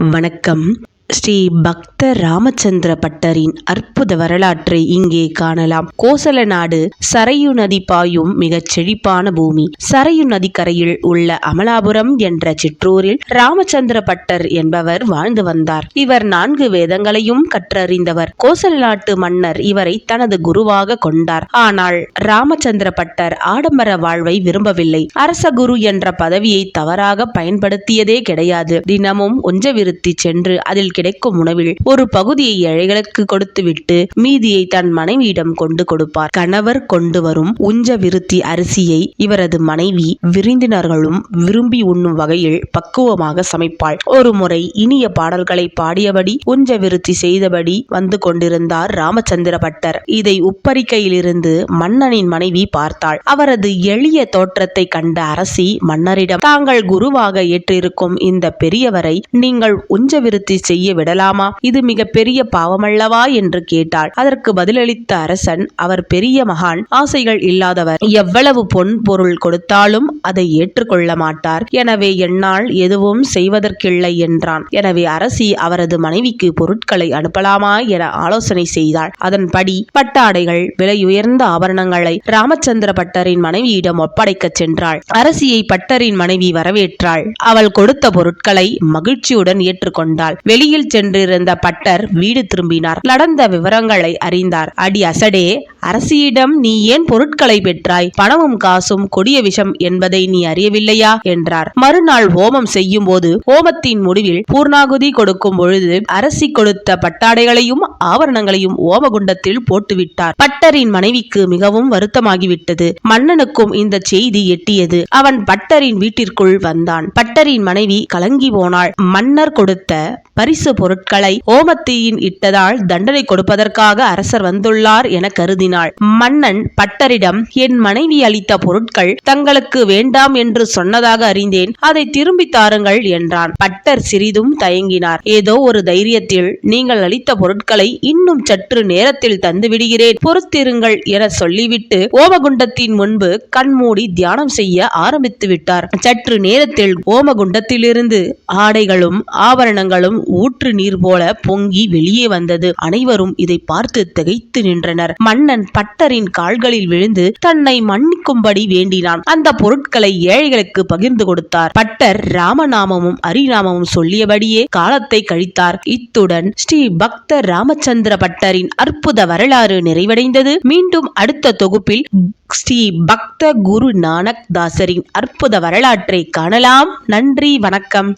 வணக்கம். ஸ்ரீ பக்த ராமச்சந்திர பட்டரின் அற்புத வரலாற்றை இங்கே காணலாம். கோசல நாடு சரையு நதி பாயும் மிகச் செழிப்பான பூமி. சரையு நதிக்கரையில் உள்ள அமலாபுரம் என்ற சிற்றூரில் ராமச்சந்திர பட்டர் என்பவர் வாழ்ந்து வந்தார். இவர் 4 வேதங்களையும் கற்றறிந்தவர். கோசல நாட்டு மன்னர் இவரை தனது குருவாக கொண்டார். ஆனால் ராமச்சந்திர பட்டர் ஆடம்பர வாழ்வை விரும்பவில்லை. அரச குரு என்ற பதவியை தவறாக பயன்படுத்தியதே கிடையாது. தினமும் உஞ்சவிருத்தி சென்று அதில் கிடைக்கும் உணவில் ஒரு பகுதியை ஏழைகளுக்கு கொடுத்துவிட்டு மீதியை தன் மனைவியிடம் கொண்டு கொடுப்பார். கணவர் கொண்டு வரும் உஞ்ச விருத்தி அரிசியை இவரது மனைவி விருந்தினர்களும் விரும்பி உண்ணும் வகையில் பக்குவமாக சமைப்பாள். ஒரு முறை இனிய பாடல்களை பாடியபடி உஞ்ச விருத்தி செய்தபடி வந்து கொண்டிருந்தார் ராமச்சந்திர பட்டர். இதை உப்பரிக்கையிலிருந்து மன்னனின் மனைவி பார்த்தாள். அவரது எளிய தோற்றத்தை கண்ட அரசி மன்னரிடம், தாங்கள் குருவாக ஏற்றிருக்கும் இந்த பெரியவரை நீங்கள் உஞ்ச விருத்தி செய்ய விடலாமா? இது மிக பெரிய பாவமல்லவா என்று கேட்டாள். அதற்கு பதிலளித்த அரசன், அவர் பெரிய மகான், ஆசைகள் இல்லாதவர். எவ்வளவு பொன் பொருள் கொடுத்தாலும் அதை ஏற்றுக்கொள்ள மாட்டார். எனவே என்னால் எதுவும் செய்வதற்கில்லை என்றான். எனவே அரசி அவரது மனைவிக்கு பொருட்களை அனுப்பலாமா என ஆலோசனை செய்தாள். அதன்படி பட்டாடைகள், விலையுயர்ந்த ஆபரணங்களை ராமச்சந்திர பட்டரின் மனைவியிடம் ஒப்படைக்க சென்றாள். அரசியை பட்டரின் மனைவி வரவேற்றாள். அவள் கொடுத்த பொருட்களை மகிழ்ச்சியுடன் ஏற்றுக்கொண்டாள். வெளியில் சென்றிருந்த பட்டர் வீடு திரும்பினார். நடந்த விவரங்களை அறிந்தார். அடி அசடே, அரசியிடம் நீ ஏன் பொருட்களை பெற்றாய்? பணமும் காசும் கொடிய விஷம் என்பதை நீ அறியவில்லையா என்றார். மறுநாள் ஹோமம் செய்யும் போது ஹோமத்தின் முடிவில் பூர்ணாகுதி கொடுக்கும் பொழுது அரசி கொடுத்த பட்டாடைகளையும் ஆபரணங்களையும் ஓமகுண்டத்தில் போட்டுவிட்டார். பட்டரின் மனைவிக்கு மிகவும் வருத்தமாகிவிட்டது. மன்னனுக்கும் இந்த செய்தி எட்டியது. அவன் பட்டரின் வீட்டிற்குள் வந்தான். பட்டரின் மனைவி கலங்கி போனாள். மன்னர் கொடுத்த பரிசு பொருட்களை ஓமத்தீயின் இட்டதால் தண்டனை கொடுப்பதற்காக அரசர் வந்துள்ளார் என கருதினாள். மன்னன் பட்டரிடம், என் மனைவி அளித்த பொருட்கள் தங்களுக்கு வேண்டாம் என்று சொன்னதாக அறிந்தேன், அதை திரும்பி தாருங்கள் என்றான். பட்டர் சிறிதும் தயங்கினார். ஏதோ ஒரு தைரியத்தில், நீங்கள் அளித்த பொருட்களை இன்னும் சற்று நேரத்தில் தந்துவிடுகிறேன், பொறுத்திருங்கள் என சொல்லிவிட்டு ஓமகுண்டத்தின் முன்பு கண்மூடி தியானம் செய்ய ஆரம்பித்து விட்டார். சற்று நேரத்தில் ஓமகுண்டத்திலிருந்து ஆடைகளும் ஆபரணங்களும் ஊற்று நீர் போல பொங்கி வெளியே வந்தது. அனைவரும் இதை பார்த்து திகைத்து நின்றனர். மன்னன் பட்டரின் கால்களில் விழுந்து தன்னை மன்னிக்கும்படி வேண்டினான். அந்த பொருட்களை ஏழைகளுக்கு பகிர்ந்து கொடுத்தார். பட்டர் ராமநாமமும் ஹரிநாமமும் சொல்லியபடியே காலத்தை கழித்தார். இத்துடன் ஸ்ரீ பக்த ராமச்சந்திர பட்டரின் அற்புத வரலாறு நிறைவடைந்தது. மீண்டும் அடுத்த தொகுப்பில் ஸ்ரீ பக்த குரு நானக் தாசரின் அற்புத வரலாற்றை காணலாம். நன்றி, வணக்கம்.